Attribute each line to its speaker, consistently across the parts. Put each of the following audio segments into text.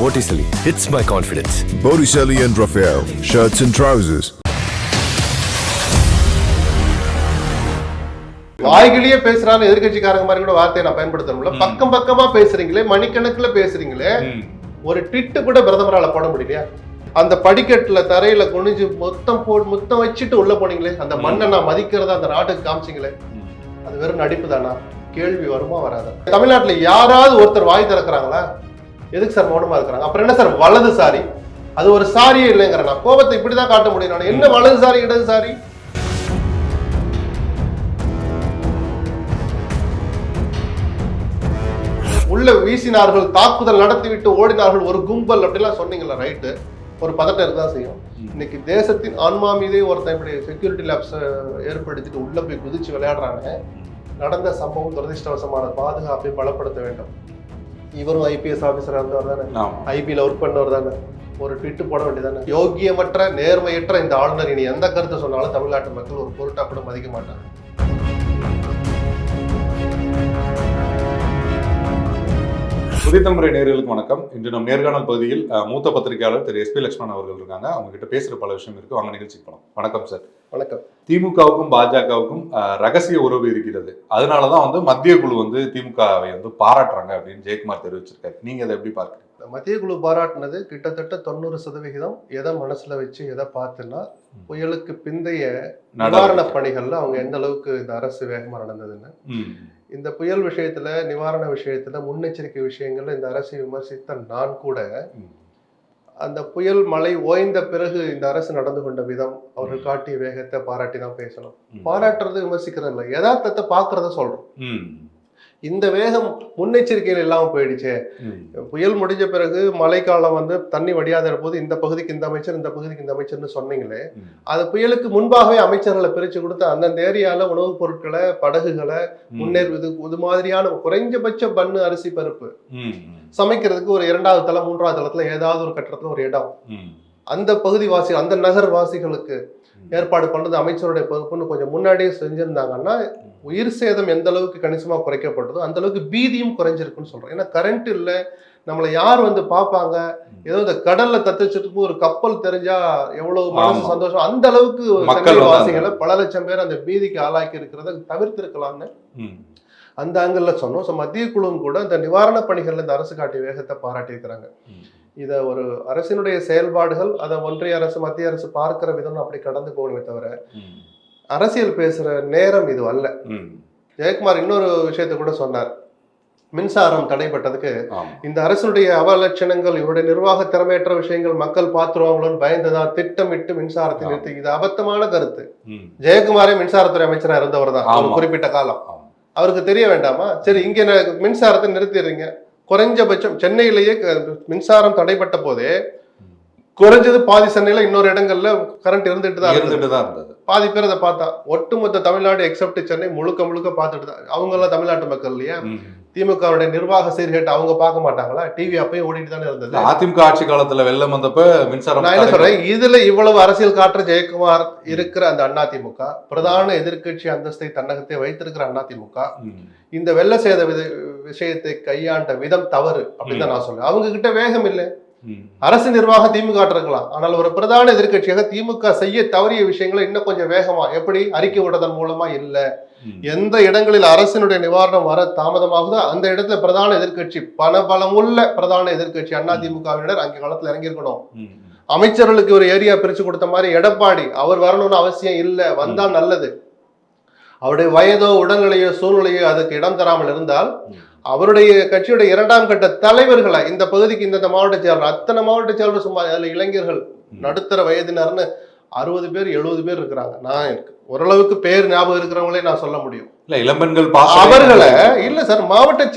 Speaker 1: Botticelli hits my confidence.
Speaker 2: Botticelli and Raphael, shirts and trousers.
Speaker 3: வாய்கிலேயே பேசுறான்னு எதிர்கட்சிக்காரங்க மாதிரி கூட வார்த்தையை நான் பயன்படுத்தணும்ல. பக்கம் பக்கமா பேசுறீங்களே, மணிக்கணக்குல பேசுறீங்களே, ஒரு ட்விட் கூட பிரதமரால போட முடியலையா? அந்த படிக்கட்டுல தரையில குனிஞ்சு முத்தம் வச்சுட்டு உள்ள போனீங்களே, அந்த மண்ணை நான் மதிக்கிறதா அந்த நாட்டுக்கு காமிச்சிங்களே, அது வெறும் நடிப்பு தானா? கேள்வி வருமா வராதா? தமிழ்நாட்டுல யாராவது ஒருத்தர் வாய் திறக்கிறாங்களா? எதுக்கு சார் மௌனமா இருக்கிறாங்க? அப்புறம் என்ன சார் வலதுசாரி? அது ஒரு சாரியே இல்லைங்கிற நான் கோபத்தை இப்படிதான் காட்ட முடியும். நான் என்ன வலதுசாரி இடதுசாரி? உள்ள வீசினார்கள், தாக்குதல் நடத்திவிட்டு ஓடினார்கள் ஒரு கும்பல் அப்படிலாம் சொன்னீங்களா? ரைட்டு, ஒரு பதட்டம் இருக்கதான் செய்யும். இன்னைக்கு தேசத்தின் ஆன்மா மீதே ஒருத்தன் இப்படி செக்யூரிட்டி லேப்ஸ் ஏற்படுத்திட்டு உள்ள போய் குதிச்சு விளையாடுறாங்க. நடந்த சம்பவம் துரதிருஷ்டவசமான, பாதுகாப்பை பலப்படுத்த வேண்டும். இவரும் ஐபிஎஸ் ஆபீசரா இருந்தவர் தானே, ஐபில ஒர்க் பண்ணவர் தானே, ஒரு ட்விட் போட வேண்டியதானே? யோகியமற்ற நேர்மையற்ற இந்த ஆளுநர் இனி எந்த கருத்தை சொன்னாலும் தமிழ்நாட்டு மக்கள் ஒரு பொருட்டா கூட மதிக்க மாட்டாங்க.
Speaker 4: புதிய தலைமுறை நேயர்களுக்கு வணக்கம். இன்று நம் நேர்காணல் பகுதியில் மூத்த பத்திரிகையாளர் திரு SP லட்சுமணன் அவர்கள் இருக்காங்க. அவங்க கிட்ட பேசுற பல விஷயம் இருக்கு. அவங்க நிகழ்ச்சிக்கு போகலாம். வணக்கம் சார்.
Speaker 3: வணக்கம்.
Speaker 4: திமுகவுக்கும் பாஜகவுக்கும் ரகசிய உறவு இருக்கிறது. அதனாலதான் மத்திய குழு திமுகவை பாராட்டுறாங்க அப்படின்னு ஜெயக்குமார் தெரிவிச்சிருக்காரு. நீங்க அதை எப்படி பார்க்குறீங்க?
Speaker 3: மத்திய குழு பாராட்டினது கிட்டத்தட்ட 90% எதை மனசுல வச்சு எதை பார்த்துன்னா, புயலுக்கு பிந்தைய நிவாரண பணிகள்ல அவங்க எந்த அளவுக்கு இந்த அரசு வேகமா நடந்ததுன்னு, இந்த புயல் விஷயத்துல, நிவாரண விஷயத்துல, முன்னெச்சரிக்கை விஷயங்கள்ல இந்த அரசை விமர்சித்த நான் கூட அந்த புயல் மழை ஓய்ந்த பிறகு இந்த அரசு நடந்து கொண்ட விதம், அவர்கள் காட்டிய வேகத்தை பாராட்டி தான் பேசணும். பாராட்டுறது விமர்சிக்கிறது இல்லை, யதார்த்தத்தை பார்க்கறத சொல்றோம். இந்த வேகம் முன்னெச்சரிக்கையில் இல்லாமல் போயிடுச்சு. புயல் முடிஞ்ச பிறகு மழைக்காலம் தண்ணி வடியாத போது இந்த பகுதிக்கு இந்த அமைச்சர், இந்த பகுதிக்கு இந்த அமைச்சர்னு சொன்னீங்களே, அது புயலுக்கு முன்பாகவே அமைச்சர்களை பிரிச்சு கொடுத்து அந்தந்த ஏரியால உணவுப் பொருட்களை, படகுகளை முன்னேறுவது, இது மாதிரியான குறைஞ்சபட்ச பண்ணு, அரிசி, பருப்பு சமைக்கிறதுக்கு ஒரு 2வது தளம் 3வது தளத்துல ஏதாவது ஒரு கட்டடத்துல ஒரு இடம் அந்த பகுதி வாசி, அந்த நகர் வாசிகளுக்கு ஏற்பாடு பண்றது அமைச்சருடைய பொறுப்புன்னு கொஞ்சம் முன்னாடியே செஞ்சிருந்தாங்கன்னா உயிர் சேதம் எந்த அளவுக்கு கணிசமா குறைக்கப்பட்டதோ அந்த அளவுக்கு பீதியும் குறைஞ்சிருக்குன்னு சொல்றேன். ஏன்னா கரண்ட் இல்ல, நம்மளை யார் பார்ப்பாங்க, ஏதோ இந்த கடல்ல தத்துச்சிட்டு ஒரு கப்பல் தெரிஞ்சா எவ்வளவு மனசு சந்தோஷம், அந்த அளவுக்கு சென்னை வாசிகளை பல லட்சம் பேர் அந்த பீதிக்கு ஆளாக்கி இருக்கிறத தவிர்த்திருக்கலாம்னு அந்த ஆங்கிள் சொன்னோம். ஸோ மத்திய குழுவும் கூட இந்த நிவாரண பணிகள்ல இந்த அரசு காட்டிய வேகத்தை பாராட்டியிருக்கிறாங்க. இதை ஒரு அரசினுடைய செயல்பாடுகள், அதை ஒன்றிய அரசு மத்திய அரசு பார்க்கிற விதம் அப்படி கடந்து போகணுமே தவிர அரசியல் பேசுற நேரம் இது அல்ல. ஜெயக்குமார் இன்னொரு விஷயத்த கூட சொன்னார். மின்சாரம் தடைப்பட்டதுக்கு இந்த அரசுடைய அவலட்சணங்கள், இவருடைய நிர்வாக திறமையற்ற விஷயங்கள் மக்கள் பார்த்துருவாங்களோன்னு பயந்துதான் திட்டமிட்டு மின்சாரத்தை நிறுத்தி. இது அபத்தமான கருத்து. ஜெயக்குமாரே மின்சாரத்துறை அமைச்சராக இருந்தவர் தான் ஒரு குறிப்பிட்ட காலம். அவருக்கு தெரிய வேண்டாமா? சரி, இங்க மின்சாரத்தை நிறுத்திடுறீங்க. குறைஞ்சபட்சம் சென்னையிலேயே மின்சாரம் தடைப்பட்ட போதே குறைஞ்சது பாதி சென்னையில இன்னொரு இடங்கள்ல கரண்ட் இருந்துட்டு தான் இருந்தது. பாதி பேர் அதை பார்த்தா, ஒட்டுமொத்த தமிழ்நாடு எக்ஸப்ட் சென்னை முழுக்க பார்த்துட்டு தான். அவங்க எல்லாம் தமிழ்நாட்டு மக்கள் இல்லையா? திமுகவுடைய நிர்வாக சீர்கேட்டு அவங்க பார்க்க மாட்டாங்களா? டிவி அப்பயும் ஓடிட்டு தானே இருந்தது.
Speaker 4: அதிமுக ஆட்சி காலத்துல வெள்ளம் வந்தப்ப மின்சாரம்.
Speaker 3: நான் என்ன சொல்றேன், இதுல இவ்வளவு அரசியல் காட்டுற ஜெயக்குமார் இருக்கிற அந்த அதிமுக, பிரதான எதிர்கட்சி அந்தஸ்தை தன்னகத்தை வைத்திருக்கிற அதிமுக, இந்த வெள்ள சேத விஷயத்தை கையாண்ட விதம் தவறு அப்படின்னு தான் நான் சொல்றேன். அவங்க கிட்ட வேகம் இல்லை. அரசு நிர்வாகம் திமுக இருக்கலாம், ஆனால் ஒரு பிரதான எதிர்கட்சியாக திமுக செய்ய தவறிய விஷயங்களை இன்னும் கொஞ்சம் வேகமா, எப்படி அறிக்கை விடுறதன் மூலமா இல்ல, எந்த இடங்களில் அரசினுடைய நிவாரணம் வர தாமதமாகுதோ அந்த இடத்துல பிரதான எதிர்கட்சி, பலமுள்ள பிரதான எதிர்கட்சி அதிமுகவினர் அங்கே களத்துல இறங்கியிருக்கணும். அமைச்சர்களுக்கு ஒரு ஏரியா பிரிச்சு கொடுத்த மாதிரி எடப்பாடி அவர் வரணும்னு அவசியம் இல்லை, வந்தால் நல்லது. அவருடைய வயதோ உடல்நிலையோ சூழ்நிலையோ அதுக்கு இடம் தராமல் இருந்தால் அவருடைய கட்சியுடைய 2ஆம் கட்ட தலைவர்களை இந்த பகுதிக்கு இந்த மாவட்ட செயலர், அத்தனை மாவட்ட செயலர், சும்மா அதுல இளைஞர்கள், நடுத்தர வயதினர்னு 60 பேர் 70 பேர் இருக்கிறாங்க. நான் ஓரளவுக்கு பேர் ஞாபகம் இருக்கிறவங்களே நான் சொல்ல முடியும்.
Speaker 4: இல்ல இளம்பெண்கள்
Speaker 3: அவர்களை இல்ல சார், மாவட்ட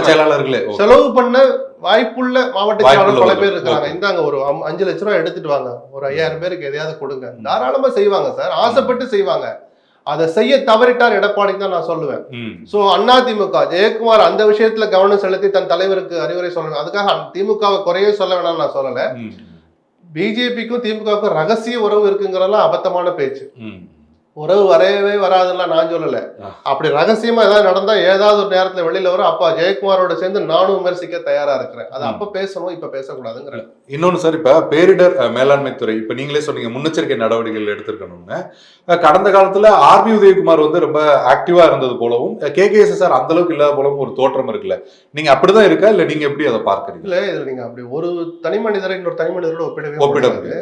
Speaker 3: செயலாளர்களே செலவு பண்ண வாய்ப்புள்ள மாவட்ட செயலாளர் பல பேர் இருக்கிறாங்க. இந்தாங்க ஒரு 5 லட்சம் ரூபாய் எடுத்துட்டு வாங்க, ஒரு 5000 பேருக்கு எதையாவது கொடுங்க, தாராளமா செய்வாங்க சார், ஆசைப்பட்டு செய்வாங்க. அதை செய்ய தவறிட்டார் எடப்பாடி தான் நான் சொல்லுவேன். சோ அதிமுக ஜெயக்குமார் அந்த விஷயத்துல கவனம் செலுத்தி தன் தலைவருக்கு அறிவுரை சொல்லணும். அதுக்காக திமுகவை குறைய சொல்ல வேணாம் நான் சொல்லல. பிஜேபிக்கும் திமுகவுக்கும் ரகசிய உறவு இருக்குங்கிறதெல்லாம் அபத்தமான பேச்சு. உறவு வரவே வராதுன்னா நான் சொல்லல. அப்படி ரகசியமா ஏதாவது நடந்தா ஏதாவது ஒரு நேரத்துல வெளியில வரும். அப்பா ஜெயக்குமாரோட சேர்ந்து நானும் விமர்சிக்க தயாரா இருக்கிறேன். அது அப்ப பேசணும், இப்ப பேசக்கூடாதுங்கிற.
Speaker 4: இன்னொன்னு சார், இப்ப பேரிடர் மேலாண்மை துறை, இப்ப நீங்களே சொன்னீங்க முன்னெச்சரிக்கை நடவடிக்கைகள் எடுத்திருக்கணும்னு. கடந்த காலத்துல ஆர்பி உதயகுமார் வந்து ரொம்ப ஆக்டிவா இருந்தது போலவும், KKSSR அந்த அளவுக்கு இல்லாத போலவும் ஒரு தோற்றம் இருக்குல்ல. நீங்க அப்படிதான் இருக்கா, இல்ல நீங்க எப்படி அதை பார்க்கறீங்க?
Speaker 3: இல்ல, இதுல நீங்க அப்படி ஒரு தனி மனிதரை இன்னொரு தனி மனிதரோட ஒப்பிடவே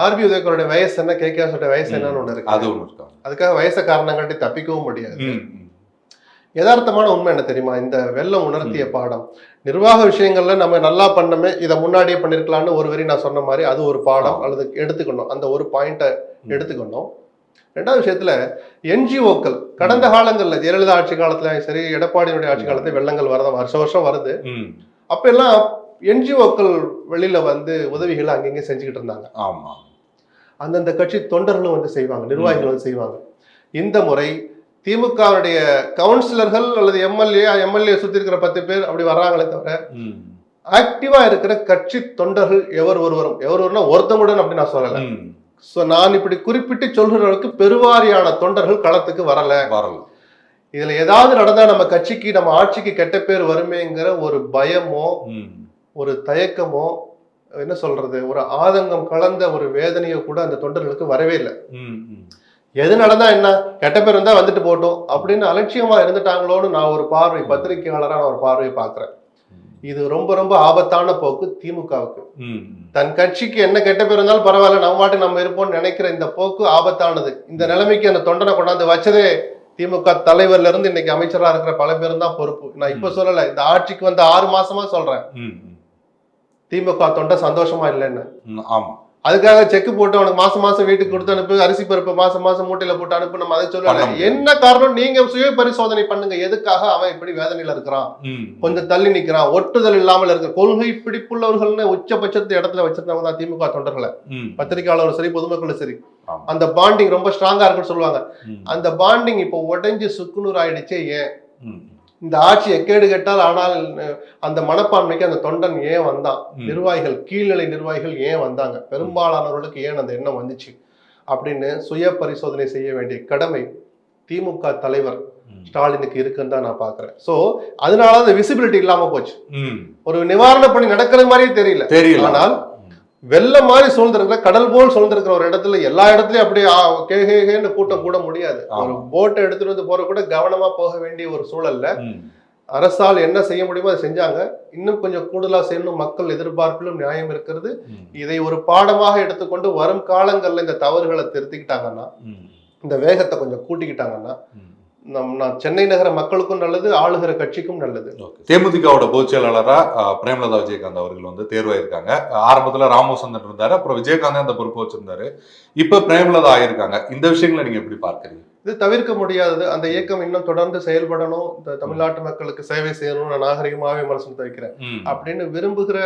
Speaker 3: ஆர்பி உதயகுமாரோட வயசு என்ன, KKSSR வயசு என்னன்னு ஒண்ணு இருக்கு.
Speaker 4: அது ஒண்ணு இருக்கு.
Speaker 3: அதுக்காக வயசை காரணம் காட்டி தப்பிக்கவும் முடியாது. யதார்த்தமான உண்மை என்ன தெரியுமா? இந்த வெள்ளம் உணர்த்திய பாடம். நிர்வாக விஷயங்கள்ல நம்ம நல்லா பண்ணமே, இதை முன்னாடியே பண்ணிருக்கலாம்னு ஒரு வரி நான் சொன்ன மாதிரி அது ஒரு பாடம் அல்லது எடுத்துக்கணும். அந்த ஒரு பாயிண்ட்டை எடுத்துக்கணும். ரெண்டாவது விஷயத்துல NGOக்கள் கடந்த காலங்கள்ல ஜெயலலிதா ஆட்சி காலத்துல சரி, எடப்பாடியுடைய ஆட்சி காலத்துல வெள்ளங்கள் வரதான் வருஷம் வருது. அப்ப எல்லாம் NGOக்கள் வெளியில வந்து உதவிகளை அங்கங்க செஞ்சுக்கிட்டு இருந்தாங்க.
Speaker 4: ஆமா,
Speaker 3: அந்தந்த கட்சி தொண்டர்களும் வந்து செய்வாங்க, நிர்வாகிகள் வந்து செய்வாங்க. இந்த முறை திமுகவுடைய கவுன்சிலர்கள் அல்லது எம்எல்ஏ சுத்தி இருக்கிற 10 பேர் அப்படி வர்றாங்களே தவிர ஆக்டிவா இருக்கிற கட்சி தொண்டர்கள் எவர் ஒருவருனா ஒருத்தங்குடன் அப்படி நான் சொல்லல. நான் இப்படி குறிப்பிட்டு சொல்கிறவர்களுக்கு பெருவாரியான தொண்டர்கள் களத்துக்கு வரல. இதுல ஏதாவது நடந்தா நம்ம கட்சிக்கு நம்ம ஆட்சிக்கு கெட்ட பேர் வருமேங்கிற ஒரு பயமோ ஒரு தயக்கமோ என்ன சொல்றது, ஒரு ஆதங்கம் கலந்த ஒரு வேதனையோ கூட அந்த தொண்டர்களுக்கு வரவே இல்லை. எது நடந்தா என்ன, கெட்ட பேர் இருந்தா வந்துட்டு போட்டோம் அப்படின்னு அலட்சியமா இருந்துட்டாங்களோன்னு நான் ஒரு பார்வை, பத்திரிகையாளரா நான் ஒரு பார்வையை பாக்குறேன். இது ரொம்ப ரொம்ப ஆபத்தான போக்கு திமுகவுக்கு. தன் கட்சிக்கு என்ன கெட்ட பேர் இருந்தாலும் பரவாயில்ல, நம்ம மாட்டு நம்ம இருப்போம்னு நினைக்கிற இந்த போக்கு ஆபத்தானது. இந்த நிலைமைக்கு அந்த தொண்டனை கொண்டாந்து வச்சதே திமுக தலைவர்ல இருந்து இன்னைக்கு அமைச்சரா இருக்கிற பல பேரும் தான் பொறுப்பு. நான் இப்ப சொல்லல, இந்த ஆட்சிக்கு வந்து 6 மாசமா சொல்றேன். திமுக தொண்டை சந்தோஷமா இல்லைன்னு.
Speaker 4: ஆமா,
Speaker 3: அதுக்காக செக் போட்டு அவனுக்கு மாசம் வீட்டுக்கு கொடுத்து அனுப்பு, அரிசி பருப்பு மாசம் மூட்டையில போட்டு அனுப்பு, நம்ம அதை சொல்லல. என்ன காரணம், நீங்க சுய பரிசோதனை பண்ணுங்க. எதுக்காக அவன் இப்படி வேதனையில இருக்கிறான், கொஞ்சம் தள்ளி நிக்கிறான், ஒட்டுதல் இல்லாமல் இருக்கிற கொள்கை பிடிப்புள்ளவர்கள்னு உச்சபட்சத்து இடத்துல வச்சிருந்தவங்க தான் திமுக தொண்டர்களை. பத்திரிகையாளரும் சரி, பொதுமக்களும் சரி. அந்த பாண்டிங் ரொம்ப ஸ்ட்ராங்கா இருக்குன்னு சொல்லுவாங்க. அந்த பாண்டிங் இப்போ உடைஞ்சு சுக்குநூறு ஆயிடுச்சே. ஏன் இந்த ஆட்சி எக்கேடு கெட்டால் ஆனால் அந்த மனப்பான்மைக்கு அந்த தொண்டன் ஏன் வந்தான், நிர்வாகிகள் கீழ்நிலை நிர்வாகிகள் ஏன் வந்தாங்க, பெரும்பாலானவர்களுக்கு ஏன் அந்த எண்ணம் வந்துச்சு அப்படின்னு சுய பரிசோதனை செய்ய வேண்டிய கடமை திமுக தலைவர் ஸ்டாலினுக்கு இருக்குன்னு தான் நான் பாக்குறேன். சோ அதனால அந்த விசிபிலிட்டி இல்லாம போச்சு. ஒரு நிவாரண பணி நடக்கிற மாதிரியே தெரியல. ஆனால் வெள்ளம் மாதிரி சூழ்ந்திருக்கிற, கடல் போல் சூழ்ந்திருக்கிற ஒரு இடத்துல எல்லா இடத்துலயும் அப்படியே கேன்னு கூட்டம் கூட முடியாது. ஒரு போட்டை எடுத்துட்டு வந்து போற கூட கவனமா போக வேண்டிய ஒரு சூழல்ல அரசால் என்ன செய்ய முடியுமோ அதை செஞ்சாங்க. இன்னும் கொஞ்சம் கூடுதலா செய்யணும், மக்கள் எதிர்பார்ப்பிலும் நியாயம் இருக்கிறது. இதை ஒரு பாடமாக எடுத்துக்கொண்டு வரும் காலங்கள்ல இந்த தவறுகளை திருத்திக்கிட்டாங்கன்னா, இந்த வேகத்தை கொஞ்சம் கூட்டிக்கிட்டாங்கன்னா சென்னை நகர மக்களுக்கும் நல்லது, ஆளுகிற கட்சிக்கும் நல்லது.
Speaker 4: தேமுதிகவோட பொதுச் செயலாளரா பிரேமலதா விஜயகாந்த் அவர்கள் வந்து தேர்வாயிருக்காங்க. ஆரம்பத்துல ராமச்சந்திரன் இருந்தாரு, அப்புறம் விஜயகாந்த் அந்த பொறுப்பு வச்சிருந்தாரு. இப்ப பிரேமலதா ஆயிருக்காங்க. இந்த விஷயங்களை நீங்க எப்படி பார்க்கறீங்க?
Speaker 3: இது தவிர்க்க முடியாதது. அந்த இயக்கம் இன்னும் தொடர்ந்து செயல்படணும், இந்த தமிழ்நாட்டு மக்களுக்கு சேவை செய்யணும்னு நாகரிகமாவே விமர்சனத்தை வைக்கிறேன் அப்படின்னு விரும்புகிற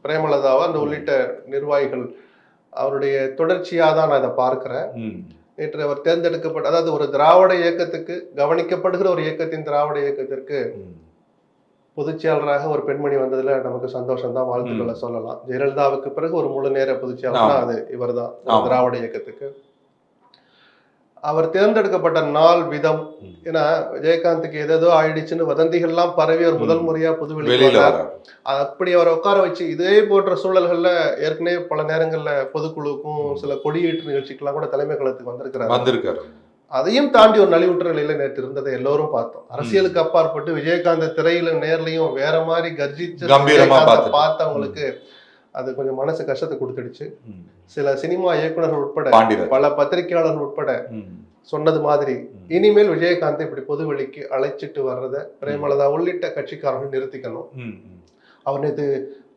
Speaker 3: பிரேமலதாவை அந்த உள்ளிட்ட நிர்வாகிகள் அவருடைய தொடர்ச்சியா தான் நான் இதை பார்க்கிறேன். நேற்று அவர் தேர்ந்தெடுக்கப்பட்ட, அதாவது ஒரு திராவிட இயக்கத்துக்கு கவனிக்கப்படுகிற ஒரு இயக்கத்தின் திராவிட இயக்கத்திற்கு பொதுச் செயலராக ஒரு பெண்மணி வந்ததுல நமக்கு சந்தோஷம் தான், வாழ்த்துக்களை சொல்லலாம். ஜெயலலிதாவுக்கு பிறகு ஒரு முழு நேர பொதுச் செயலர் அது இவர் தான் திராவிட இயக்கத்துக்கு. அவர் தேர்ந்தெடுக்கப்பட்ட நாள் விதம், ஏன்னா விஜயகாந்துக்கு ஏதோ ஆயிடுச்சுன்னு வதந்திகள்லாம் பரவி ஒரு முதல் முறையா புதுவெளியில் அப்படி அவரை உட்கார வச்சு இதே போன்ற சூழல்கள்ல ஏற்கனவே பல நேரங்கள்ல பொதுக்குழுக்கும் சில கொடியேற்று நிகழ்ச்சிக்கெல்லாம் கூட தலைமை கழகத்துக்கு வந்திருக்கிறாரு. அதையும் தாண்டி ஒரு நலிவுற்ற நிலையில நேற்று இருந்ததை எல்லோரும் பார்த்தோம். அரசியலுக்கு அப்பாற்பட்டு விஜயகாந்த் திரையில நேர்லையும் வேற மாதிரி கர்ஜிச்சு பார்த்தவங்களுக்கு அது கொஞ்சம் மனசு கஷ்டத்தை கொடுத்துடுச்சு. சில சினிமா இயக்குநர்கள் உட்பட பல பத்திரிகையாளர்கள் உட்பட சொன்னது மாதிரி இனிமேல் விஜயகாந்த் இப்படி பொதுவெளிக்கு அழைச்சிட்டு வர்றத பிரேமலதா உள்ளிட்ட கட்சிக்காரர்கள் நிறுத்திக்கணும். அவர் நேற்று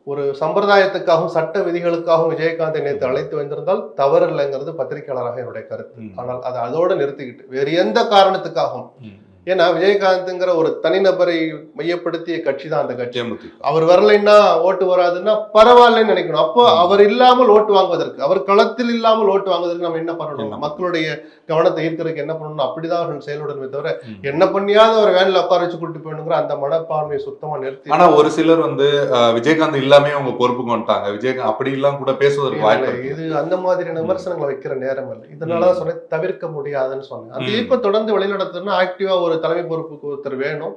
Speaker 3: ஒரு சம்பிரதாயத்துக்காகவும் சட்ட விதிகளுக்காகவும் விஜயகாந்தை நேற்று அழைத்து வந்திருந்தால் தவறு இல்லைங்கிறது பத்திரிகையாளராக என்னுடைய கருத்து. ஆனால் அதை அதோட நிறுத்திக்கிட்டு வேறு எந்த காரணத்துக்காகவும் ஏன்னா விஜயகாந்த்ங்கிற ஒரு தனிநபரை மையப்படுத்திய கட்சி தான் அந்த கட்சி.
Speaker 4: தேமுதிக.
Speaker 3: அவர் வரலைன்னா ஓட்டு வராதுன்னா பரவாயில்லன்னு நினைக்கணும். அப்போ அவர் இல்லாமல் ஓட்டு வாங்குவதற்கு, அவர் களத்தில் இல்லாமல் ஓட்டு வாங்குவதற்கு நம்ம என்ன பண்ணணும், மக்களுடைய கவனத்தை ஈர்க்கிறதுக்கு என்ன பண்ணணும், அப்படிதான் அவர்கள் செயலுடனே தவிர என்ன பண்ணியாவது ஒரு வேன்ல உட்கார வச்சு கூட்டு போயணுங்கிற அந்த மனப்பான்மையை சுத்தமா நிறுத்தி.
Speaker 4: ஆனா ஒரு சிலர் வந்து விஜயகாந்த் இல்லாமே அவங்க பொறுப்புக்கு வந்துட்டாங்க, விஜயகாந்த் அப்படி எல்லாம் கூட பேசுவதற்கு வாய்ப்பு.
Speaker 3: இது அந்த மாதிரியான விமர்சனங்களை வைக்கிற நேரம் இல்லை. இதனாலதான் சொன்னேன் தவிர்க்க முடியாதுன்னு சொன்னேன். அந்த இயக்கம் தொடர்ந்து வழிநடத்தணும்னா ஆக்டிவா ஒரு தலைமை பொறுப்புக்கு ஒருத்தர் வேணும்,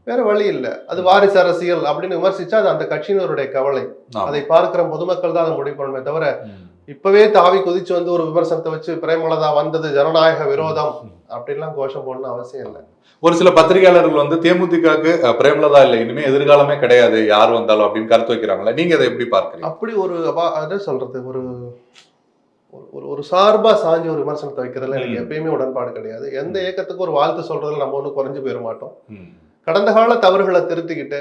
Speaker 3: வேற வழி இல்ல. அது வாரிசு அரசியல் அப்படின்னு விமர்சிச்சா அது அந்த கட்சியினருடைய கவலை. அதை பார்க்கிற பொதுமக்கள் தான் அதை முடிவு பண்ணணுமே தவிர இப்பவே தாவி குதிச்சு வந்து ஒரு விமர்சனத்தை வச்சு பிரேமலதா வந்தது ஜனநாயக விரோதம் அப்படின்லாம் கோஷம் போடணும் அவசியம் இல்லை.
Speaker 4: ஒரு சில பத்திரிகையாளர்கள் வந்து தேமுதிகக்கு பிரேமலதா இல்லை, இனிமே எதிர்காலமே கிடையாது யார் வந்தாலும் அப்படின்னு கருத்து வைக்கிறாங்களா, நீங்க அதை எப்படி பார்க்கறீங்க?
Speaker 3: அப்படி ஒரு அதை சொல்றது ஒரு சார்பா சாஞ்சி ஒரு விமர்சனத்தை வைக்கிறதுல எனக்கு எப்பயுமே உடன்பாடு கிடையாது. எந்த இயக்கத்துக்கு ஒரு வாழ்த்து சொல்றதுல நம்ம ஒன்றும் குறைஞ்சு போயிட மாட்டோம். கடந்த கால தவறுகளை திருத்திக்கிட்டு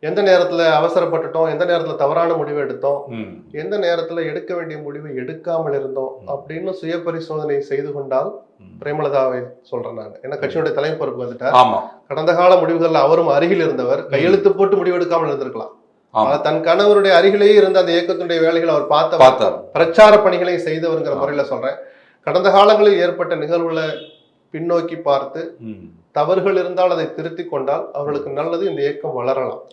Speaker 3: எந்த நேரத்துல அவசரப்பட்டுட்டோம், எந்த நேரத்துல தவறான முடிவு எடுத்தோம், எந்த நேரத்துல எடுக்க வேண்டிய முடிவை எடுக்காமல் இருந்தோம் அப்படின்னு சுய பரிசோதனை செய்து கொண்டால் பிரேமலதாவை சொல்றேன் நான். ஏன்னா கட்சியுடைய தலைமை பொறுப்பு வந்துட்டார். கடந்த கால முடிவுகள்ல அவரும் அருகில் இருந்தவர், கையெழுத்து போட்டு முடிவு எடுக்காமல் இருந்திருக்கலாம். தன் கணவருடைய அருகிலேயே இருந்த அந்த இயக்கத்தினுடைய வேலைகளை அவர் பார்த்தார், பிரச்சார பணிகளை செய்தவர்ங்கிற முறையில சொல்றேன். கடந்த காலங்களில் ஏற்பட்ட நிகழ்வுகளை பின்னோக்கி பார்த்து தவறுகள் இருந்தால் அதை திருத்தி கொண்டால் அவர்களுக்கு நல்லது, இந்த இயக்கம் வளரலாம்.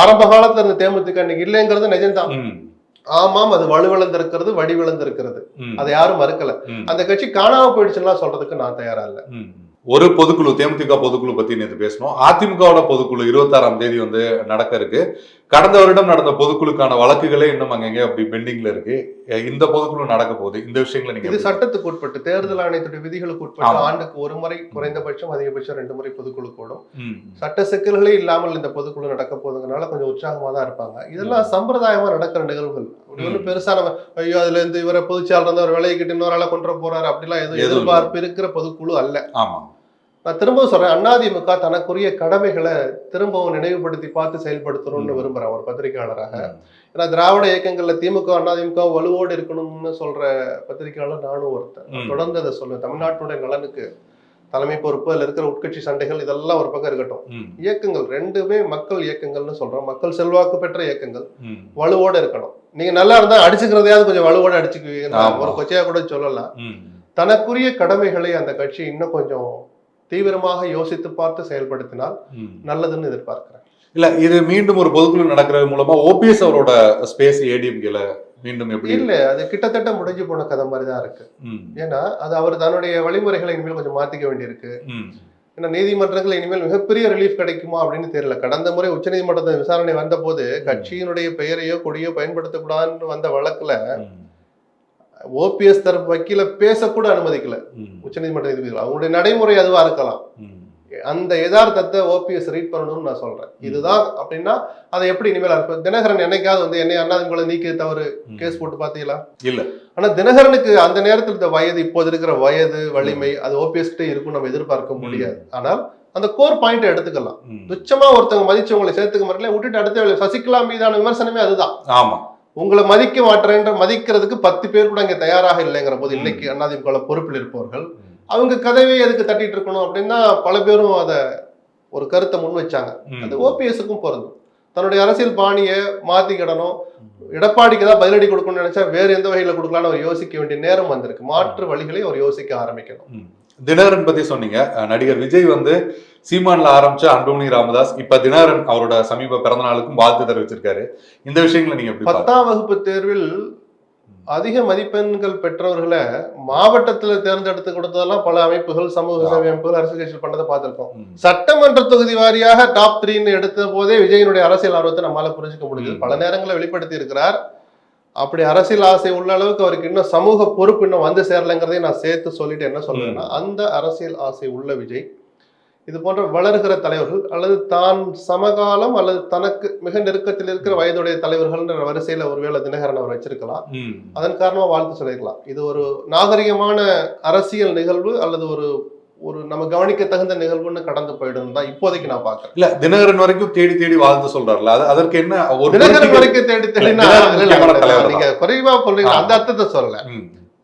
Speaker 3: ஆரம்ப காலத்துல இருந்த தேமுதிக இன்னைக்கு இல்லைங்கிறது நிஜம்தான். ஆமாம், அது வலுவிழந்திருக்கிறது, வடிவிழந்திருக்கிறது, அதை யாரும் மறுக்கல. அந்த கட்சி காணாம போயிடுச்சுன்னா சொல்றதுக்கு நான் தயாரா இல்லை.
Speaker 4: ஒரு பொதுக்குழு, தேமுதிக பொதுக்குழு பத்தி நேற்று பேசணும். அதிமுகவோட பொதுக்குழு 26ஆம் தேதி வந்து நடக்க இருக்கு. கடந்த வருடம் நடந்த பொதுக்குழுக்கான வழக்குகளே இன்னும் அங்கங்க அப்படி பெண்டிங்ல இருக்கு. இந்த பொதுக்குழு நடக்க போகுது. இந்த விஷயங்களை நீங்க, இது
Speaker 3: சட்டத்துக்கு உட்பட்டு, தேர்தல் ஆணையத்துடைய விதிகளுக்கு உட்பட்டு ஆண்டுக்கு ஒரு முறை, குறைந்தபட்சம் அதிகபட்சம் 2 முறை பொதுக்குழு கூடும். சட்ட சிக்கல்களே இல்லாமல் இந்த பொதுக்குழு நடக்க போதுங்கனால கொஞ்சம் உற்சாகமா தான் இருப்பாங்க. இதெல்லாம் சம்பிரதாயமா நடக்கிற நிகழ்வுகள். ஒன்னும் பெருசா நம்ம ஐயோ அதுல இருந்து இவரை பொதுச்சாளர் வந்து ஒரு விலையை கிட்ட இன்னொரு ஆளை கொண்டு போறாரு அப்படிலாம் எதுவும் எதிர்பார்ப்பு இருக்கிற பொதுக்குழு அல்ல.
Speaker 4: ஆமா,
Speaker 3: நான் திரும்பவும் சொல்றேன், அதிமுக தனக்குரிய கடமைகளை திரும்பவும் நினைவுபடுத்தி பார்த்து செயல்படுத்தணும்னு விரும்புறேன் ஒரு பத்திரிகையாளராக. ஏன்னா திராவிட இயக்கங்கள்ல திமுக அதிமுக வலுவோடு இருக்கணும்னு சொல்ற பத்திரிகையாளர் நானும் ஒருத்தன். தொடர்ந்து அதை சொல்லுவேன். தமிழ்நாட்டுடைய நலனுக்கு தலைமை பொறுப்பு, அதுல இருக்கிற உட்கட்சி சண்டைகள் இதெல்லாம் ஒரு பக்கம் இருக்கட்டும். இயக்கங்கள் ரெண்டுமே மக்கள் இயக்கங்கள்னு சொல்றோம், மக்கள் செல்வாக்கு பெற்ற இயக்கங்கள் வலுவோட இருக்கணும். நீங்க நல்லா இருந்தா அடிச்சுக்கிறதையாவது கொஞ்சம் வலுவோட அடிச்சுக்குவீங்க, ஒரு கொச்சையா கூட சொல்லலாம். தனக்குரிய கடமைகளை அந்த கட்சி இன்னும் கொஞ்சம் தீவிரமாக யோசித்து பார்த்து செயல்படுத்தினால் நல்லதுன்னு எதிர்பார்க்கிறேன்.
Speaker 4: இல்ல, இது மீண்டும் ஒரு பொதுக்குழு நடக்கிறது மூலமா ஓபிஎஸ் அவரோட ஸ்பேஸ் ஏடிஎம்கேல மீண்டும் எப்படி?
Speaker 3: இல்ல, அது கிட்டத்தட்ட முடிஞ்சு போன கதை மாதிரிதான் இருக்கு. ஏன்னா அது அவர் தன்னுடைய வழிமுறைகளை இனிமேல் கொஞ்சம் மாத்திக்க வேண்டியிருக்கு. ஏன்னா நீதிமன்றங்கள் இனிமேல் மிகப்பெரிய ரிலீஃப் கிடைக்குமா அப்படின்னு தெரியல. கடந்த முறை உச்சநீதிமன்றத்தின் விசாரணை வந்த போது கட்சியினுடைய பெயரையோ கொடியோ பயன்படுத்தக்கூடாதுன்னு வந்த வழக்குல ஓபிஎஸ் தரப்பு வக்கீல பேசக்கூட அனுமதிக்கல உச்சநீதிமன்ற நீதிபதிகள். அவங்களுடைய நடைமுறை அதுவா இருக்கலாம். அந்த யதார்த்தத்தை ஓபிஎஸ் ரீட் பண்ணணும்னு நான் சொல்றேன். இதுதான் அப்படின்னா அதை எப்படி இனிமேல் இருப்பேன். தினகரன் என்னைக்காவது வந்து என்னை அதிமுக நீக்கி தவறு கேஸ் போட்டு பாத்தீங்களா? இல்ல. ஆனா தினகரனுக்கு அந்த நேரத்தில் இந்த வயது, இப்போது இருக்கிற வயது, வலிமை அது ஓபிஎஸ் கிட்ட இருக்கும் நம்ம எதிர்பார்க்க முடியாது. ஆனால் அந்த கோர் பாயிண்ட் எடுத்துக்கலாம். துச்சமா ஒருத்தவங்க மதிச்சவங்களை சேர்த்துக்க மாட்டேன் விட்டுட்டு அடுத்த சசிகலா மீதான விமர்சனமே அதுதான். ஆமா, உங்களை மதிக்க மாட்டேன்ற மதிக்கிறதுக்கு 10 பேர் கூட இங்க தயாராக இல்லைங்கிற போது இன்னைக்கு அதிமுக பொறுப்பில் இருப்பவர்கள் அவங்க கதவை எதுக்கு தட்டிட்டு இருக்கணும் அப்படின்னா பல பேரும் அதை ஒரு கருத்தை முன் வச்சாங்க. அது ஓபிஎஸ்க்கும் பொருந்தும். தன்னுடைய அரசியல் பாணியை மாத்திக்கிடணும், எடப்பாடிக்கு தான் பதிலடி கொடுக்கணும்னு நினைச்சா வேற எந்த வகையில கொடுக்கலாம்னு அவர் யோசிக்க வேண்டிய நேரம் வந்திருக்கு. மாற்று வழிகளை அவர் யோசிக்க ஆரம்பிக்கணும்.
Speaker 4: தினகரன் பத்தி சொன்னீங்க. நடிகர் விஜய் வந்து சீமான்ல ஆரம்பிச்ச அன்புமணி ராமதாஸ் இப்ப தினகரன் அவரோட சமீப பிறந்த நாளுக்கும் வாழ்த்து தெரிவிச்சிருக்காரு. இந்த விஷயங்களை நீங்க
Speaker 3: 10ஆம் வகுப்பு தேர்வில் அதிக மதிப்பெண்கள் பெற்றவர்களை மாவட்டத்துல தேர்ந்தெடுத்து கொடுத்ததெல்லாம் பல அமைப்புகள், சமூக சேவை அமைப்புகள், அரசியல் கட்சிகள் பண்ணதை பார்த்திருக்கோம். சட்டமன்ற தொகுதி வாரியாக டாப் 3 எடுத்த போதே விஜயனுடைய அரசியல் ஆர்வத்தை நம்மளால புரிஞ்சுக்க முடியுது. பல நேரங்களில் வெளிப்படுத்தி இருக்கிறார். அப்படி அரசியல் ஆசை உள்ள அளவுக்கு அவருக்கு இன்னும் சமூக பொறுப்பு இன்னும் வந்து சேரலைங்கிறதையும் நான் சேர்த்து சொல்லிட்டு என்ன சொல்றேன்னா, அந்த அரசியல் ஆசை உள்ள விஜய் இது போன்ற வளர்கிற தலைவர்கள் அல்லது தான் சமகாலம் அல்லது தனக்கு மிக நெருக்கத்தில் இருக்கிற வயதுடைய தலைவர்கள்ன்ற வரிசையில ஒருவேளை தினகரன் அவர் வச்சிருக்கலாம். அதன் காரணமா வாழ்த்து சொல்லிருக்கலாம். இது ஒரு நாகரிகமான அரசியல் நிகழ்வு அல்லது ஒரு ஒரு நம்ம கவனிக்க தகுந்த நிகழ்வுன்னு கடந்து போயிடும் தான் இப்போதைக்கு நான் பாக்குறேன்.
Speaker 4: இல்ல, தினகரன் வரைக்கும் தேடி தேடி வாழ்த்து சொல்றாருல, அதற்கு என்ன
Speaker 3: தினகரன் வரைக்கும் தேடி தேடினா நீங்க குறைவா சொல்றீங்க, அந்த அர்த்தத்தை சொல்லல.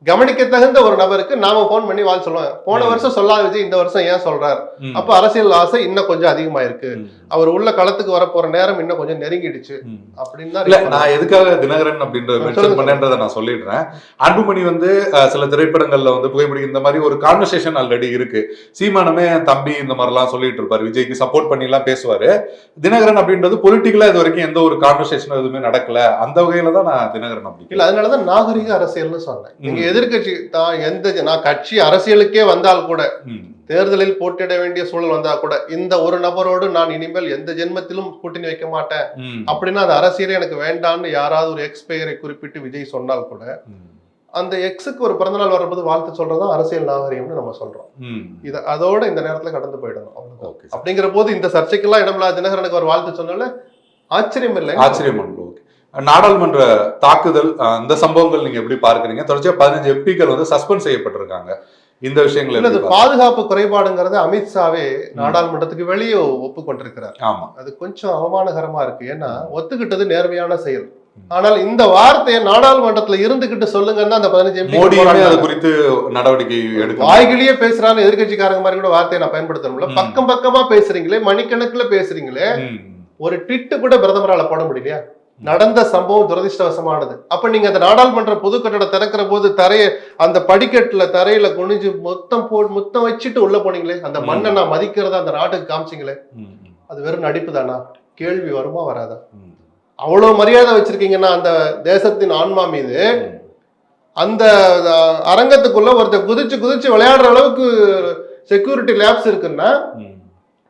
Speaker 3: கவனிக்க தகுந்த ஒரு நபருக்கு நாம போன் பண்ணி வாழ் சொல்லுவாங்க. போன வருஷம் சொல்லாத விஜய் இந்த வருஷம் ஏன் சொல்றாரு? அப்ப அரசியல் ஆசை இன்னும் கொஞ்சம் அதிகமா இருக்கு. அவர் உள்ள களத்துக்கு வர போற நேரம் இன்னும் கொஞ்சம் நெருங்கிடுச்சு அப்படின்னு தான்.
Speaker 4: நான் எதுக்காக தினகரன் அப்படின்றத மென்ஷன் பண்ணேன்றதை நான் சொல்லிடுறேன். அன்புமணி வந்து சில திரைப்படங்கள்ல வந்து புகைப்படி இந்த மாதிரி ஒரு கான்வர்சேஷன் ஆல்ரெடி இருக்கு. சீமானமே தம்பி இந்த மாதிரிலாம் சொல்லிட்டு இருப்பாரு, விஜய்க்கு சப்போர்ட் பண்ணி எல்லாம் பேசுவாரு. தினகரன் அப்படின்றது பொலிட்டிக்கலா இது வரைக்கும் எந்த ஒரு கான்வர்சேஷனும் எதுவுமே நடக்கல. அந்த வகையில தான் நான் தினகரன் அப்படி இல்ல.
Speaker 3: அதனாலதான் நாகரிக அரசியல்னு சொன்னேன். எதிர்கட்சி தான் நான் கட்சி அரசியலுக்கே வந்தால் கூட, தேர்தலில் போட்டியிட வேண்டிய சூழல் வந்தா கூட, இந்த ஒரு நபரோடு நான் இனிமேல் எந்த ஜென்மத்திலும் கூட்டணி வைக்க மாட்டேன் அப்படின்னா அந்த அரசியலே எனக்கு வேண்டாம்னு யாராவது ஒரு எக்ஸ் பெயரை குறிப்பிட்டு விஜய் சொன்னால் கூட, அந்த எக்ஸுக்கு ஒரு பிறந்தநாள் வரும்போது வாழ்த்து சொல்றதுதான் அரசியல் நாகரிகம்னு நம்ம சொல்றோம். அதோட இந்த நேரத்துல கடந்து போயிடணும். அப்படிங்கிற போது இந்த சர்ச்சைக்கெல்லாம் இடமில்லாத தினகரனுக்கு ஒரு வாழ்த்து சொன்னால ஆச்சரியம் இல்லை.
Speaker 4: ஆச்சரியம். நாடாளுமன்ற தாக்குதல் அந்த சம்பவங்கள் நீங்க எப்படி பார்க்கறீங்க? தொடர்ச்சியா 15 எம்பிக்கள் வந்து சஸ்பெண்ட் செய்யப்பட்டிருக்காங்க. இந்த விஷயங்கள்
Speaker 3: பாதுகாப்பு குறைபாடுங்கிறது அமித்ஷாவே நாடாளுமன்றத்துக்கு வெளியே ஒப்புக்கொண்டிருக்கிறார்.
Speaker 4: ஆமா,
Speaker 3: அது கொஞ்சம் அவமானகரமா இருக்கு. ஏன்னா ஒத்துக்கிட்டது நேர்மையான செயல். ஆனால் இந்த வார்த்தையை நாடாளுமன்றத்துல இருந்துகிட்டு சொல்லுங்கன்னா அந்த 15 எம்பி
Speaker 4: அது குறித்து நடவடிக்கை எடுக்க
Speaker 3: வாய்கிலேயே பேசுறான்னு எதிர்கட்சிக்காரங்க மாதிரி கூட வார்த்தையை நான் பயன்படுத்தணும்ல. பக்கம் பக்கமா பேசுறீங்களே, மணிக்கணக்குல பேசுறீங்களே, ஒரு ட்விட்டு கூட பிரதமரால போட முடியலையா? நடந்த சம்பவம் துரதிருஷ்டவசமானது. அப்ப நீங்க அந்த நாடாளுமன்ற பொது கட்டடம் திறக்கிற போது அந்த படிக்கட்டுல தரையில குனிஞ்சு முத்தம் வச்சுட்டு உள்ள போனீங்களே, அந்த மண்ணை நான் மதிக்கிறதா அந்த நாட்டுக்கு காமிச்சிங்களே, அது வெறும் நடிப்பு தானா? கேள்வி வருமா வராதா? அவ்வளவு மரியாதை வச்சிருக்கீங்கன்னா அந்த தேசத்தின் ஆன்மா மீது, அந்த அரங்கத்துக்குள்ள ஒருத்தர் குதிச்சு விளையாடுற அளவுக்கு செக்யூரிட்டி லேப்ஸ் இருக்குன்னா,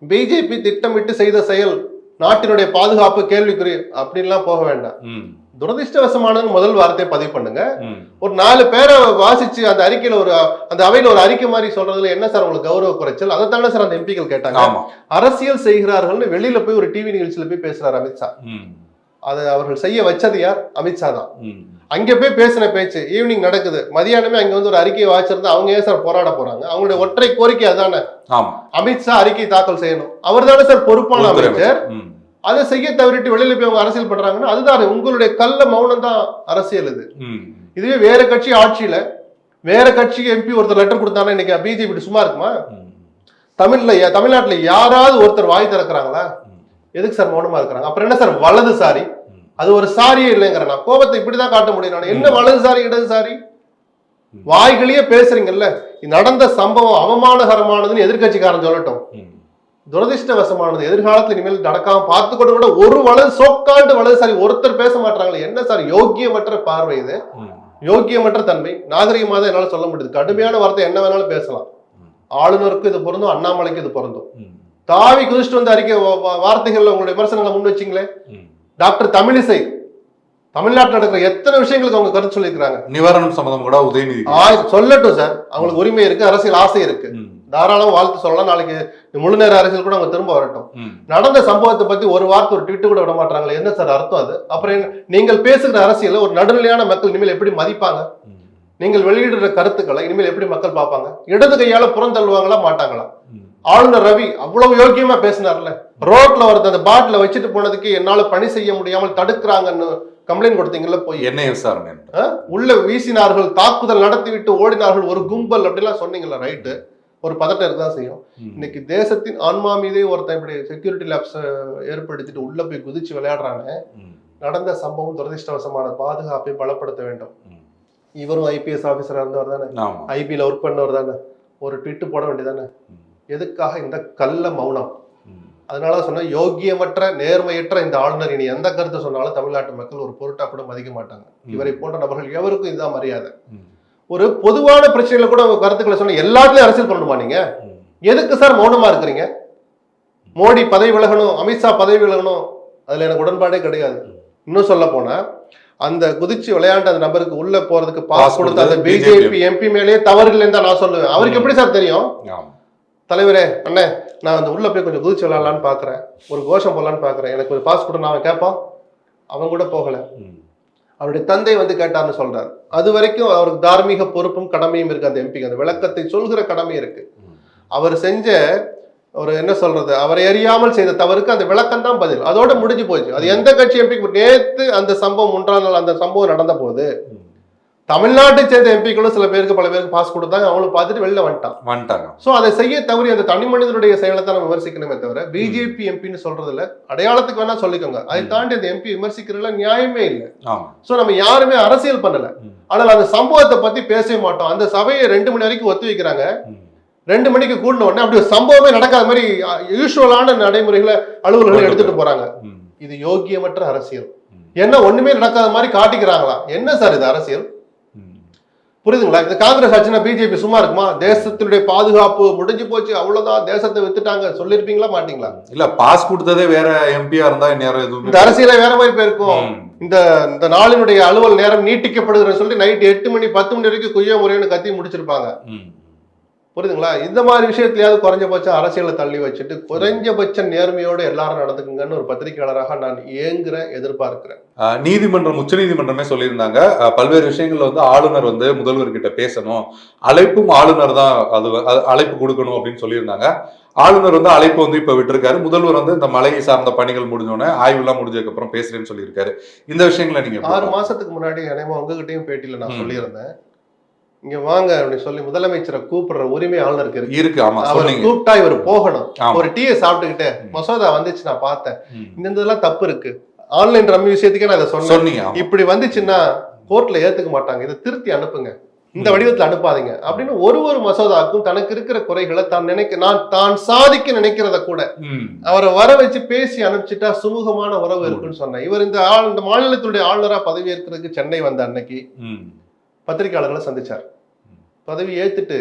Speaker 3: பிஜேபி திட்டமிட்டு செய்த செயல், நாட்டினுடைய பாதுகாப்பு கேள்விக்குறி அப்படின்லாம் போக வேண்டாம். துரதிருஷ்டவசமானது முதல் வார்த்தையை பதிவு பண்ணுங்க. ஒரு 4 பேரை வாசிச்சு அந்த அறிக்கையில அந்த அவையில ஒரு அறிக்கை மாதிரி சொல்றதுல என்ன சார் உங்களுக்கு கௌரவ குறைச்சல்? அதை தானே சார் அந்த எம்பிக்கள் கேட்டாங்க. அரசியல் செய்கிறார்கள்னு வெளியில போய் ஒரு டிவி நிகழ்ச்சியில போய் பேசுறாரு அமித்ஷா. அதை அவர்கள் செய்ய வச்சது யார்? அமித்ஷா தான். அங்க போய் பேசின பேச்சு ஈவினிங் நடக்குது, மதியானமே அங்க வந்து ஒரு அறிக்கையை வாசிச்சிருந்தா அவங்க ஏன் சார் போராட போறாங்க? அவங்களுடைய ஒற்றை கோரிக்கை அதானே, அமித்ஷா அறிக்கை தாக்கல் செய்யணும். அவர் தானே சார் பொறுப்பான அமைச்சர். அதை செய்ய தவறிட்டு வெளியில போய் அவங்க அரசியல் பண்றாங்கன்னா அதுதான் உங்களுடைய கள்ள மௌனம் தான் அரசியல். இதுவே வேற கட்சி ஆட்சியில வேற கட்சி எம்பி ஒருத்தர் லெட்டர் கொடுத்தாங்கன்னா இன்னைக்கு பிஜேபி சும்மா இருக்குமா? தமிழ்நாட்டுல யாராவது ஒருத்தர் வாய் திறக்கிறாங்களா? எதுக்கு சார் மௌனமா இருக்கிறாங்க? அப்புறம் என்ன சார் வலதுசாரி? அது ஒரு சாரியே இல்லைங்கிற நான் கோபத்தை இப்படிதான் காட்ட முடியும். என்ன வலதுசாரி இடதுசாரி? வாய்களையே பேசுறீங்கல்ல. நடந்த சம்பவம் அவமானகரமானதுன்னு எதிர்கட்சிக்காரன் சொல்லட்டும், துரதிருஷ்டவசமானது, எதிர்காலத்துல இனிமேல் நடக்காம பார்த்து கொண்டு கூட ஒரு சோக்காண்டு வலதுசாரி ஒருத்தர் பேச மாட்டாங்களே. என்ன சார் யோக்கியமற்ற பார்வை இது? யோக்கியமற்ற தன்மை. நாகரிகமாக தான் என்னால சொல்ல முடியுது. கடுமையான வார்த்தை என்ன வேணாலும் பேசலாம். ஆளுநருக்கு இது பொருந்தும், அண்ணாமலைக்கு இது பொருந்தும். தாவி குதிச்சுட்டு வந்து அறிக்கை வார்த்தைகள்ல உங்களுடைய விமர்சனங்களை முன் வச்சிங்களே. டாக்டர் தமிழிசை தமிழ்நாட்டில் நடக்கிற எத்தனை விஷயங்களுக்கு அவங்க கருத்து சொல்லியிருக்கிறாங்க.
Speaker 4: நிவாரணம் சம்பந்தம் கூட உதயநிதி
Speaker 3: சொல்லட்டும் சார், அவங்களுக்கு உரிமை இருக்கு, அரசியல் ஆசை இருக்கு, தாராளம் வாழ்த்து சொல்லலாம். நாளைக்கு முழு நேர அரசியல் கூட அவங்க திரும்ப வரட்டும். நடந்த சம்பவத்தை பத்தி ஒரு வார்த்தை ஒரு ட்வீட் கூட விட மாட்டாங்களே, என்ன சார் அர்த்தம் அது? அப்புறம் நீங்கள் பேசுகிற அரசியல் ஒரு நடுநிலையான மக்கள் இனிமேல் எப்படி மதிப்பாங்க? நீங்கள் வெளியிடுற கருத்துக்களை இனிமேல் எப்படி மக்கள் பார்ப்பாங்க? இடது கையால புறந்தள்ளுவாங்களா மாட்டாங்களா? ஆளுநர் ரவி அவ்வளவு யோக்கியமா பேசினார்ல, ரோட்ல ஒருத்தர் அந்த பாட்டில வச்சுட்டு போனதுக்கு என்னால பணி செய்ய முடியாமல் தடுக்கிறாங்கன்னு கம்ப்ளைண்ட் கொடுத்தீங்கல்ல, போய்
Speaker 4: என்ன விசாரணை
Speaker 3: உள்ள வீசினார்கள், தாக்குதல் நடத்தி விட்டு ஓடினார்கள் ஒரு கும்பல் அப்படிலாம் சொன்னீங்கல்ல, ரைட்டு, ஒரு பதட்டம் இருக்குதான் செய்யும். இன்னைக்கு தேசத்தின் ஆன்மா மீதே ஒருத்தன் இப்படி செக்யூரிட்டி லேப்ஸ் ஏற்படுத்திட்டு உள்ள போய் குதிச்சு விளையாடுறானே. நடந்த சம்பவம் துரதிருஷ்டவசமான. பாதுகாப்பை பலப்படுத்த வேண்டும். இவரும் ஐபிஎஸ் ஆபீசரா இருந்தவர் தானே, ஐபில ஒர்க் பண்ணவர் தானே, ஒரு ட்விட் போட வேண்டியதானே. எதுக்காக இந்த கள்ள மௌனம்? அதனால சொன்ன யோக்கியமற்ற நேர்மையற்ற இந்த ஆளுநர் இனி எந்த கருத்து சொன்னாலும் தமிழ்நாட்டு மக்கள் ஒரு பொருட்டா கூட மதிக்க மாட்டாங்க. இவரை போன்ற நபர்கள் எவருக்கும் இதுதான் மரியாதை. ஒரு பொதுவான பிரச்சனையில கூட உங்க கருத்துக்களை சொன்ன எல்லாத்துலயும் அரசியல் பண்ணணுமா நீங்க? எதுக்கு சார் மௌனமா இருக்கிறீங்க? மோடி பதவி விலகணும், அமித்ஷா பதவி விலகணும், அதுல எனக்கு உடன்பாடே கிடையாது. இன்னும் சொல்ல போனா அந்த குதிச்சு விளையாண்ட அந்த நபருக்கு உள்ள போறதுக்கு பாஸ் கொடுத்த அந்த பிஜேபி எம்பி மேலேயே தவறு இல்லைன்னு தான் நான் சொல்லுவேன். அவருக்கு எப்படி சார் தெரியும்? தலைவரே அண்ணே நான் அந்த உள்ள போய் கொஞ்சம் குதிச்சு விளையாடலான்னு பாக்குறேன், ஒரு கோஷம் போடலான்னு பாக்குறேன், எனக்கு ஒரு பாஸ் கொடுன்னு அவன் கேட்பான். அவன் கூட போகல, அவருடைய தந்தை வந்து கேட்டார்னு சொல்றாரு. அது வரைக்கும் அவருக்கு தார்மீக பொறுப்பும் கடமையும் இருக்கு. அந்த எம்பிக்கு அந்த விளக்கத்தை சொல்கிற கடமை இருக்கு. அவர் செஞ்ச ஒரு என்ன சொல்றது, அவரை அறியாமல் செய்த தவறுக்கு அந்த விளக்கம் தான் பதில். அதோட முடிஞ்சு போச்சு. அது எந்த கட்சி எம்பிக்கு நேத்து அந்த சம்பவம் 1ஆம் நாள் அந்த சம்பவம் நடந்த போது தமிழ்நாட்டை சேர்ந்த எம்பிக்களும் சில பேருக்கு பல பேருக்கு பாஸ் கொடுத்தாங்க, அவங்களும் பார்த்துட்டு வெளில வந்துட்டாங்க. சோ அதை செய்ய தவறி அந்த தனி மனிதனுடைய செயலை தான் நம்ம விமர்சிக்கணுமே தவிர பிஜேபி எம்பின்னு சொல்றதுல அடையாளத்துக்கு வேணா சொல்லிக்கோங்க, அதை தாண்டி அந்த எம்பி விமர்சிக்கிறதுல நியாயமே இல்லை. சோ நம்ம யாருமே அரசியல் பண்ணல, ஆனால் அந்த சம்பவத்தை பத்தி பேசவே மாட்டோம். அந்த சபையை 2 மணி வரைக்கும் ஒத்தி வைக்கிறாங்க, 2 மணிக்கு கூடின உடனே அப்படி ஒரு சம்பவமே நடக்காத மாதிரி யூசுவலான நடைமுறைகளை அலுவலர்கள் எடுத்துட்டு போறாங்க. இது யோக்கியமற்ற அரசியல். என்ன ஒண்ணுமே நடக்காத மாதிரி காட்டிக்கிறாங்களா? என்ன சார் இது அரசியல்? புரியுதுங்களா? இந்த காங்கிரஸ் ஆச்சுன்னா பிஜேபி சும்மா இருக்குமா? தேசத்தினுடைய பாதுகாப்பு முடிஞ்சு போச்சு, அவ்வளவுதான், தேசத்தை வித்துட்டாங்க சொல்லிருப்பீங்களா மாட்டீங்களா?
Speaker 4: இல்ல பாஸ் கொடுத்ததே வேற எம்பியா இருந்தா நேரம் எதுவும்
Speaker 3: இந்த அரசியல வேற மாதிரி போயிருக்கும். இந்த நாளினுடைய அலுவல் நேரம் நீட்டிக்கப்படுதுன்னு சொல்லி நைட் 8 மணி 10 மணி வரைக்கும் குய்ய முறைன்னு கத்தி முடிச்சிருப்பாங்க. புரியுதுங்களா? இந்த மாதிரி விஷயத்திலேயாவது குறைஞ்சபட்சம் அரசியலை தள்ளி வச்சுட்டு குறைஞ்சபட்ச நேர்மையோடு எல்லாரும் நடந்துக்குங்கன்னு ஒரு பத்திரிகையாளராக நான் எதிர்பார்க்கிறேன்.
Speaker 4: நீதிமன்றம், உச்ச நீதிமன்றமே சொல்லியிருந்தாங்க, பல்வேறு விஷயங்கள்ல வந்து ஆளுநர் வந்து முதல்வர்கிட்ட பேசணும், அழைப்பும் ஆளுநர் தான் அது அழைப்பு கொடுக்கணும் அப்படின்னு சொல்லியிருந்தாங்க. ஆளுநர் வந்து அழைப்பு வந்து இப்ப விட்டுருக்காரு. முதல்வர் வந்து இந்த மலை சார்ந்த பணிகள் முடிஞ்சோடனே ஆய்வுலாம் முடிஞ்சதுக்கு அப்புறம் பேசுறேன்னு சொல்லியிருக்காரு. இந்த விஷயங்களை நீங்க
Speaker 3: 6 மாசத்துக்கு முன்னாடி உங்ககிட்டயும் பேட்டியில நான் சொல்லியிருந்தேன், இங்க வாங்க அப்படின்னு சொல்லி முதலமைச்சரை கூப்பிடுற உரிமை ஆளுநருக்கு இருக்கு. ஆமா, கூப்பிட்டா இவர் போகணும். ஒரு டீயை சாப்பிட்டுக்கிட்டு மசோதா வந்துச்சு நான் பார்த்தேன், இந்த இதெல்லாம் தப்பு இருக்கு, ஆன்லைன் ரம்மி விஷயத்துக்கே நான் இதை சொன்னீங்க, இப்படி வந்துச்சுன்னா கோர்ட்ல ஏத்துக்க மாட்டாங்க, இதை திருத்தி அனுப்புங்க, இந்த வடிவத்துல அனுப்பாதீங்க அப்படின்னு ஒரு மசோதாக்கும் தனக்கு இருக்கிற குறைகளை தான் சாதிக்க நினைக்கிறத கூட அவரை வர வச்சு பேசி அனுப்பிச்சுட்டா சுமூகமான உறவு இருக்குன்னு சொன்னேன். இவர் இந்த மாநிலத்தினுடைய ஆளுநரா பதவி ஏற்கிறதுக்கு சென்னை வந்த அன்னைக்கு பத்திரிகையாளர்களை சந்திச்சார், பதவி ஏத்துட்டு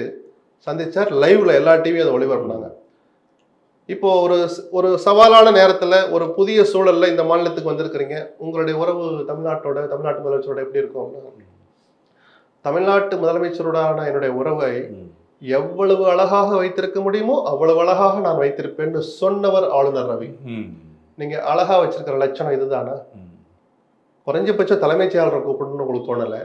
Speaker 3: சந்திச்சார், லைவ்ல எல்லா டிவியும் அதை ஒளிபரப்புனாங்க. இப்போ ஒரு சவாலான நேரத்துல ஒரு புதிய சூழல்ல இந்த மாநிலத்துக்கு வந்திருக்கிறீங்க, உங்களுடைய உறவு தமிழ்நாட்டு முதலமைச்சரோட எப்படி இருக்கும்? தமிழ்நாட்டு முதலமைச்சரோடான என்னுடைய உறவை எவ்வளவு அழகாக வைத்திருக்க முடியுமோ அவ்வளவு அழகாக நான் வைத்திருப்பேன்னு சொன்னவர் ஆளுநர் ரவி. நீங்க அழகா வச்சிருக்கிற லட்சணம் இதுதானா? குறைஞ்சபட்சம் தலைமைச் செயலரை கூப்பிடணும்னு உங்களுக்கு தோணல?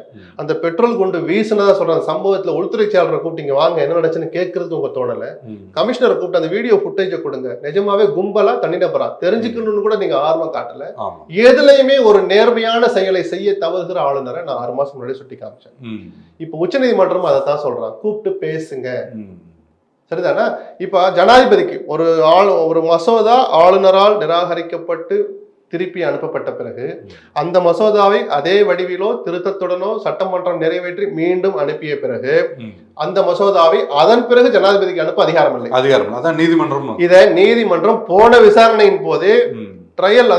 Speaker 3: அந்த பெட்ரோல் குண்டு வீசுனதா சொல்ற சம்பவத்துல உள்துறை செயலரை கூப்பிட்டீங்க வாங்க என்ன நடச்சுன்னு கேட்கறதுக்கு உங்களுக்கு தோணல? கமிஷனரை கூப்பிட்டு அந்த வீடியோ ஃபுட்டேஜை கொடுங்க, நிஜமாவே கும்பலா தனிநபரா தெரிஞ்சுக்கணும்னு கூட நீங்க ஆர்வம் காட்டல. எதுலையுமே ஒரு நேர்மையான செயலை செய்ய தவறுகிற ஆளுநரை நான் 6 மாசம் முன்னாடி சுட்டி காமிச்சேன். இப்ப உச்ச நீதிமன்றம் அதை தான் சொல்றான், கூப்பிட்டு பேசுங்க. சரிதானா? இப்ப ஜனாதிபதிக்கு ஒரு மசோதா ஆளுநரால் நிராகரிக்கப்பட்டு திருப்பி அனுப்பப்பட்ட பிறகு அந்த மசோதாவை அதே வடிவிலோ திருத்தத்துடனோ சட்டமன்றம் நிறைவேற்றி மீண்டும் அனுப்பிய பிறகு அந்த மசோதாவை அதன் பிறகு ஜனாதிபதிக்கு அனுப்ப அதிகாரம் இல்லை. இதை நீதிமன்றம் போன விசாரணையின் போது ட்ரையல்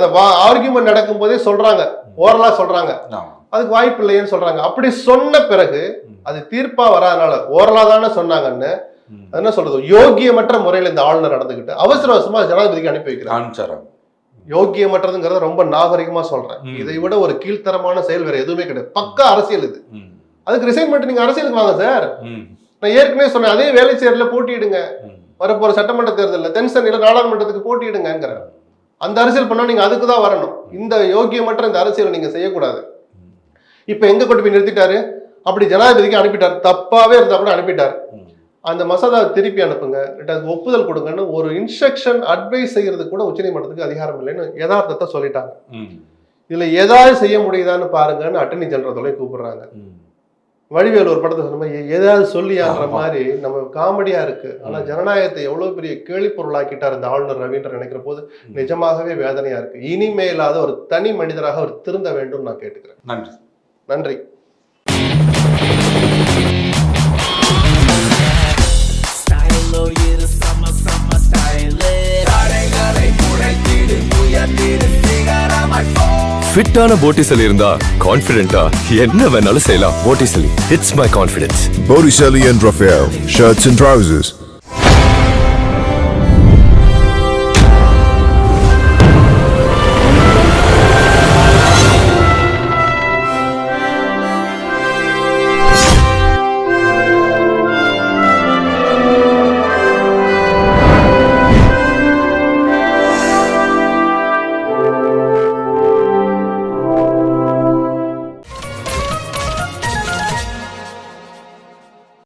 Speaker 3: ஆர்கியூமெண்ட் நடக்கும் போதே சொல்றாங்க, ஓரலா சொல்றாங்க, அதுக்கு வாய்ப்பு இல்லைன்னு சொல்றாங்க. அப்படி சொன்ன பிறகு அது தீர்ப்பா வராதனால ஓரலா தானே சொன்னாங்கன்னு என்ன சொல்றது, யோகியமற்ற முறையில் இந்த ஆளுநர் நடந்துகிட்டு அவசரமா ஜனாதிபதிக்கு அனுப்பி வைக்கிறாங்க. யோக்கியமற்றதுங்கிறத ரொம்ப நாகரிகமா சொல்றேன். இதை விட ஒரு கீழ்த்தரமான செயல் வேற எதுவுமே கிடையாது. பக்கா அரசியல் இது. அதுக்கு ரிசைன் பண்ணிட்டு நீங்க அரசியலுக்கு வாங்க சார். நான் ஏற்கனவே சொன்னேன், அதே வேலை சேர்ல போட்டியிடுங்க, வரப்போற சட்டமன்ற தேர்தலில் தென்சென்னையில நாடாளுமன்றத்துக்கு போட்டியிடுங்கிற அந்த அரசியல் பண்ணா நீங்க அதுக்குதான் வரணும். இந்த யோக்கியமற்ற இந்த அரசியலை நீங்க செய்யக்கூடாது. இப்ப எங்க கொண்டு போய் நிறுத்திட்டாரு, அப்படி ஜனாதிபதிக்கு அனுப்பிட்டார், தப்பாவே இருந்தா கூட அனுப்பிட்டார். அந்த மசோதா திருப்பி அனுப்புங்க, அதுக்கு ஒப்புதல் கொடுங்கன்னு ஒரு இன்ஸ்ட்ரக்ஷன் அட்வைஸ் செய்யறதுக்கு கூட உச்சநீதிமன்றத்துக்கு அதிகாரம் இல்லைன்னு யதார்த்தத்தை சொல்லிட்டாங்க. இதுல ஏதாவது செய்ய முடியுதான்னு பாருங்கன்னு அட்டர்னி ஜெனரல் கூப்பிடுறாங்க. வடிவேல் ஒரு படத்தை சொன்ன மாதிரி ஏதாவது சொல்லியான்ற மாதிரி நம்ம காமெடியா இருக்கு. ஆனா ஜனநாயகத்தை எவ்வளவு பெரிய கேலி பொருளாக்கிட்டார் இந்த ஆளுநர் ரவீந்திரன் நினைக்கிற போது நிஜமாகவே வேதனையா இருக்கு. இனிமேலாத ஒரு தனி மனிதராக அவர் திருந்த வேண்டும் நான் கேட்டுக்கிறேன். நன்றி.
Speaker 1: ஃபிட்டான போட்டிசலி இருந்தா கான்ஃபிடென்ட்டா என்ன வேணாலும் செய்யலாம். Botticelli, it's my confidence.
Speaker 2: Botticelli and Raphael, shirts and trousers.